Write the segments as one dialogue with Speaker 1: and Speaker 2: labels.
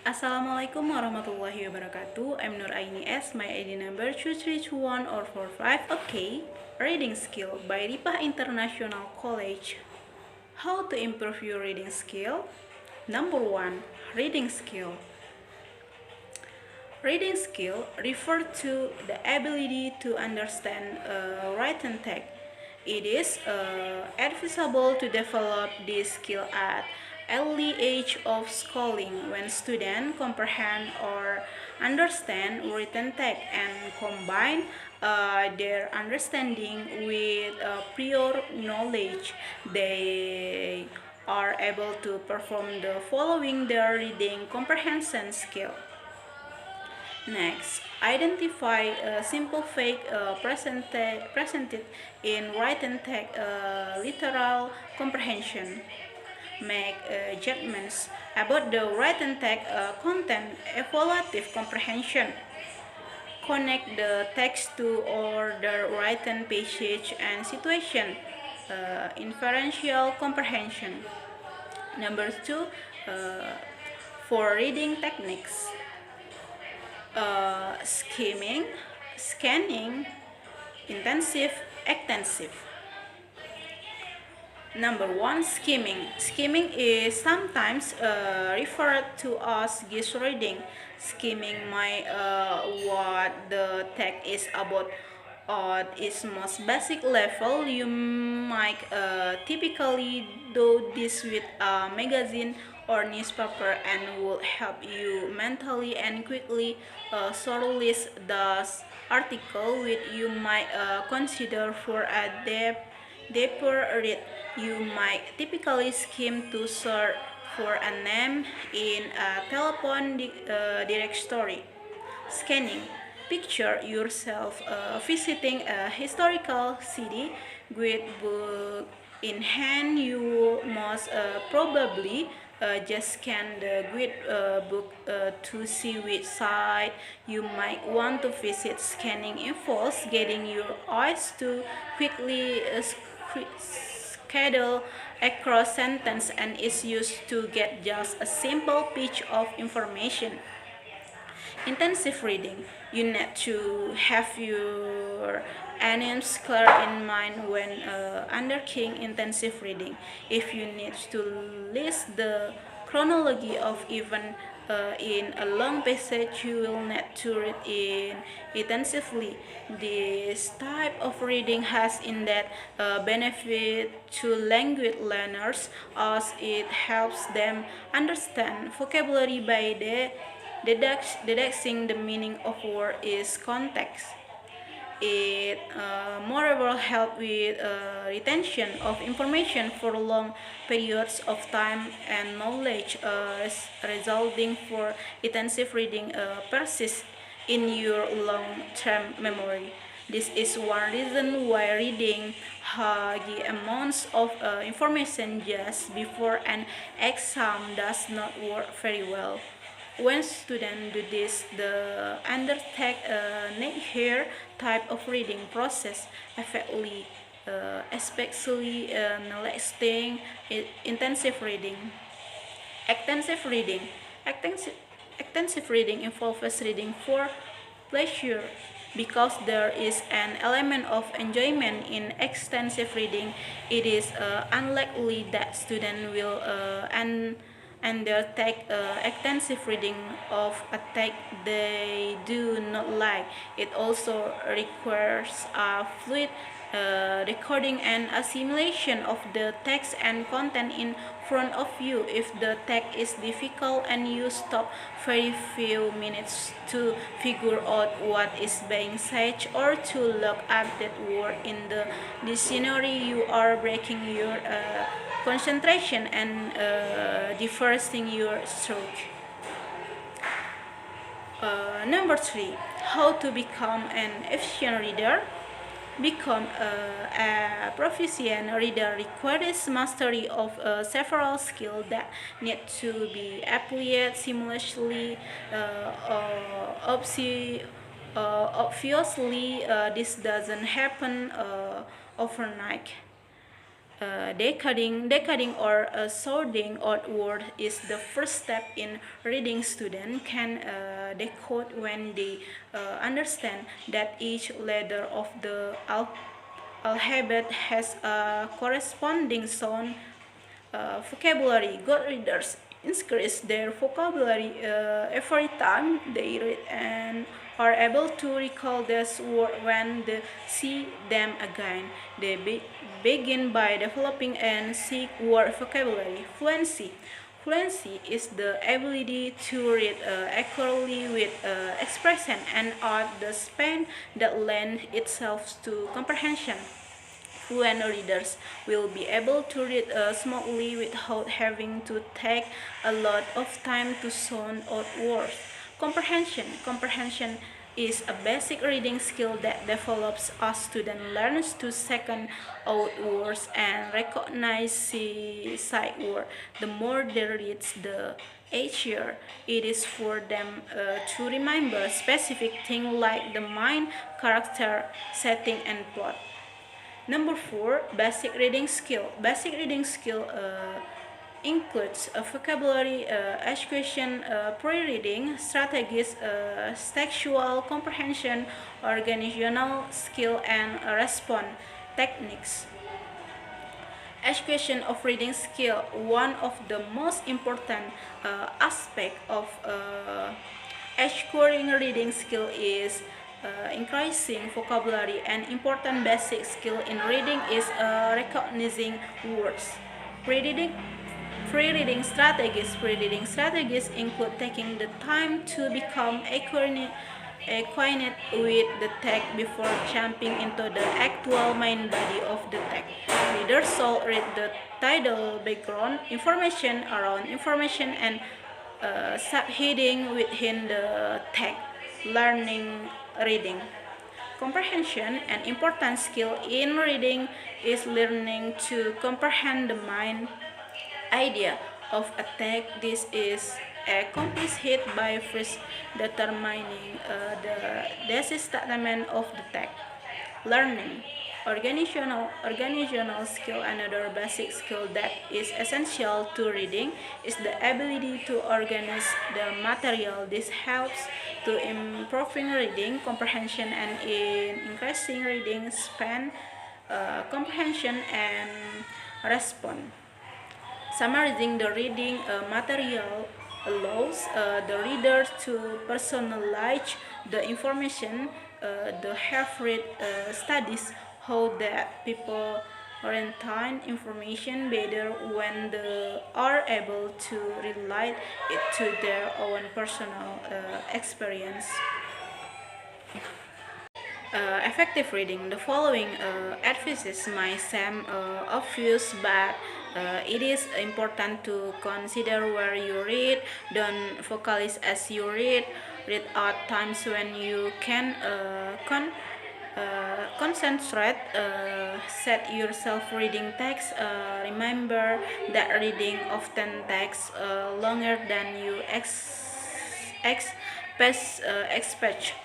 Speaker 1: Assalamualaikum warahmatullahi wabarakatuh. I'm NURAINI.S. My ID number 2321 or 45. Okay. Reading skill by Ripah International College. How to improve your reading skill? Number 1. Reading skill. Reading skill refer to the ability to understand written text. It is advisable to develop this skill at early age of schooling when students comprehend or understand written text and combine their understanding with prior knowledge. They are able to perform the following their reading comprehension skill. Next, identify a simple fake presented in written text literal comprehension. Make judgments about the written text content evaluative comprehension. Connect the text to or the written passage and situation. Inferential comprehension. Number 2, for reading techniques. Skimming, scanning, intensive, extensive. Number 1, skimming. Skimming is sometimes referred to as gist reading. Skimming my what the text is about at its most basic level. You might typically do this with a magazine or newspaper and will help you mentally and quickly shortlist the article which you might consider for a deeper read. You might typically skim to search for a name in a telephone directory. Scanning. Picture yourself visiting a historical city with book in hand. You must probably just scan the grid book to see which site you might want to visit. Scanning involves getting your eyes to quickly schedule across sentence and is used to get just a simple piece of information. Intensive reading. You need to have your aims clear in mind when undertaking intensive reading. If you need to list the chronology of event in a long passage, you will need to read in intensively. This type of reading has in that benefit to language learners as it helps them understand vocabulary by the deducting the meaning of word is context. It moreover help with retention of information for long periods of time and knowledge resulting for intensive reading persists in your long-term memory. This is one reason why reading high amounts of information just before an exam does not work very well. When students do this, the undertake a here type of reading process effectively, especially neglecting intensive reading. Extensive reading. Extensive, extensive reading involves reading for pleasure. Because there is an element of enjoyment in extensive reading, it is unlikely that students will undertake extensive reading of a text they do not like. It also requires a fluid recording and assimilation of the text and content in front of you. If the text is difficult and you stop very few minutes to figure out what is being said or to look up that word in the dictionary, you are breaking your concentration and diversing your stroke. Number 3, how to become an efficient reader. Become a proficient reader requires mastery of several skills that need to be applied simultaneously. Obviously, this doesn't happen overnight. Decoding or sorting out words is the first step in reading. Students can decode when they understand that each letter of the alphabet has a corresponding sound. Vocabulary. Good readers increase their vocabulary every time they read and are able to recall this word when they see them again. They begin by developing and seek word vocabulary. Fluency. Fluency is the ability to read accurately with expression and art the span that lends itself to comprehension. Fluent readers will be able to read smoothly without having to take a lot of time to sound out words. Comprehension. Comprehension is a basic reading skill that develops as student learns to second out words and recognize sight word. The more they read, the easier it is for them to remember specific things like the mind, character, setting, and plot. Number four, basic reading skill. Basic reading skill includes a vocabulary, education, pre-reading, strategies, textual comprehension, organizational skill, and response techniques. Education of reading skill. One of the most important aspect of acquiring reading skill is increasing vocabulary. An important basic skill in reading is recognizing words. Pre-reading Pre-reading strategies include taking the time to become acquainted with the text before jumping into the actual main body of the text. Readers should read the title, background information, around information, and subheading within the text. Learning reading. Comprehension. An important skill in reading is learning to comprehend the main idea of a text. This is accomplished by first determining the thesis statement of the text. Learning. Organizational skill. Another basic skill that is essential to reading is the ability to organize the material. This helps to improving reading comprehension and in increasing reading span, comprehension, and response. Summarizing the reading material allows the reader to personalize the information. The Harvard studies how that people retain information better when they are able to relate it to their own personal experience. Effective reading. The following advices might seem obvious, but it is important to consider where you read. Don't focus as you read. Read at times when you can concentrate. Set yourself reading text. Remember that reading often takes longer than you expect,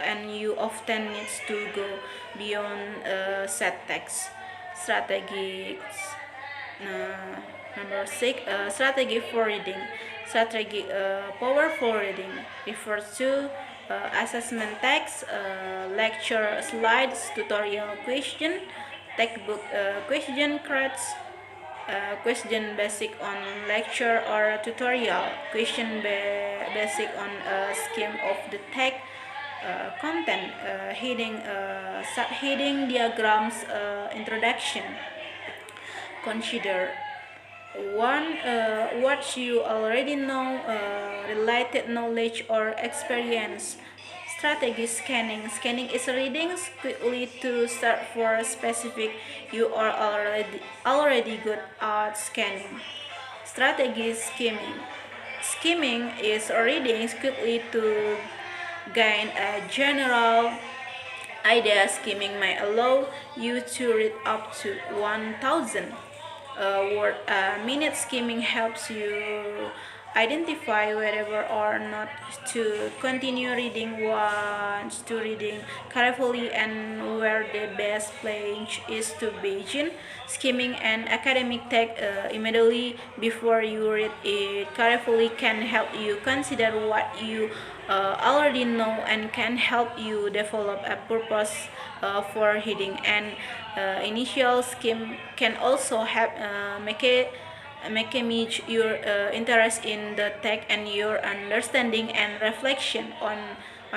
Speaker 1: and you often need to go beyond set text. Strategies. uh, Number six, strategy for reading. Strategy powerful reading refers to assessment text, lecture slides, tutorial question, textbook question cards, question basic on lecture or tutorial, question basic on scheme of the text, content, heading, subheading, diagrams, introduction. Consider one, what you already know, related knowledge or experience. Strategy scanning. Scanning is reading quickly to start for a specific. You are already good at scanning. Strategy skimming. Skimming is reading quickly to gain a general idea. Skimming may allow you to read up to 1,000 word a minute. Skimming helps you identify whether or not to continue reading once to reading carefully and where the best place is to begin. Skimming an academic text immediately before you read it carefully can help you consider what you already know and can help you develop a purpose for reading. And initial skim can also help make your interest in the text and your understanding and reflection on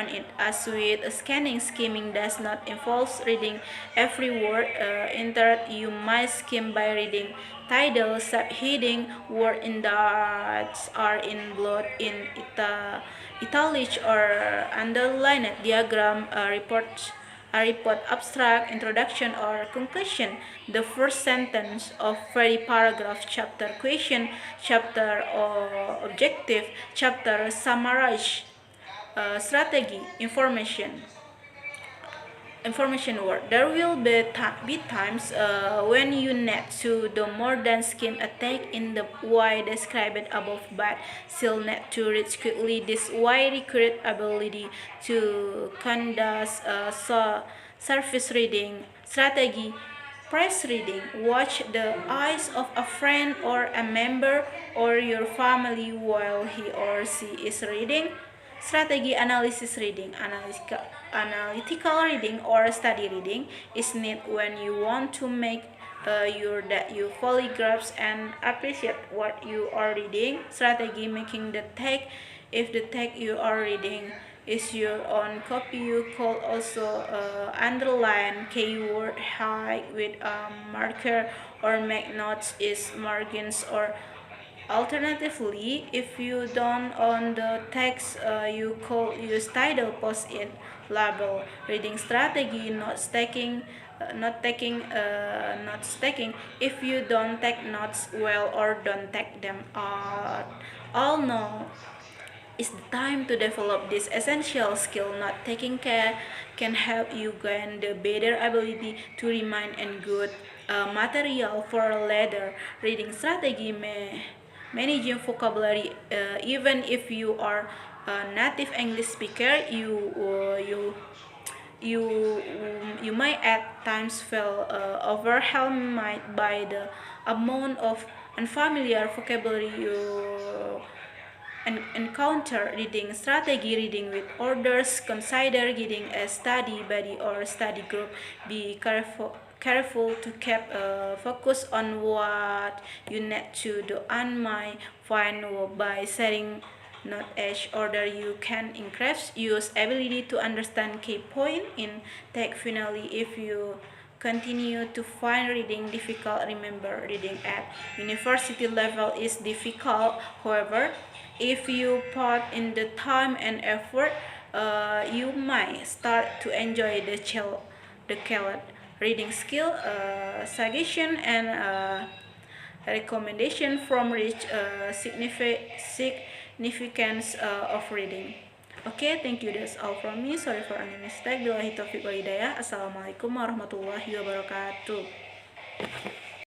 Speaker 1: it. As with scanning, skimming does not involve reading every word entered. You might skim by reading title, subheading, word in dots are in blood in italics or underlined, diagram, report abstract, introduction or conclusion, the first sentence of very paragraph, chapter question, chapter objective, chapter summarize, strategy, information word. There will be times when you need to do more than skim a text in the way described above, but still need to read quickly. This way requires ability to conduct surface reading, strategy, press reading, watch the eyes of a friend or a member or your family while he or she is reading. Strategy analysis reading, analytical reading or study reading is needed when you want to make that you fully grasp and appreciate what you are reading. Strategy making the text. If the text you are reading is your own copy, you could also underline keyword high with a marker or make notes is margins or alternatively, if you don't own the text, you could use title, post-it, label, reading strategy, notes taking. If you don't take notes well or don't take them all know it's the time to develop this essential skill. Not taking care can help you gain the better ability to remain and good material for later reading strategy. Managing vocabulary, even if you are a native English speaker, you might at times feel overwhelmed by the amount of unfamiliar vocabulary you encounter. Reading strategy, reading with orders, consider getting a study buddy or study group. Be careful to keep focus on what you need to do and might find by setting not each order you can increase use ability to understand key point in tech. Finally, if you continue to find reading difficult, remember reading at university level is difficult. However, if you put in the time and effort, you might start to enjoy the colored reading skill. Suggestion and recommendation from rich significance of reading. Okay, thank you. That's all from me. Sorry for any mistake. Billahi taufiq wal hidayah. Assalamualaikum warahmatullahi wabarakatuh.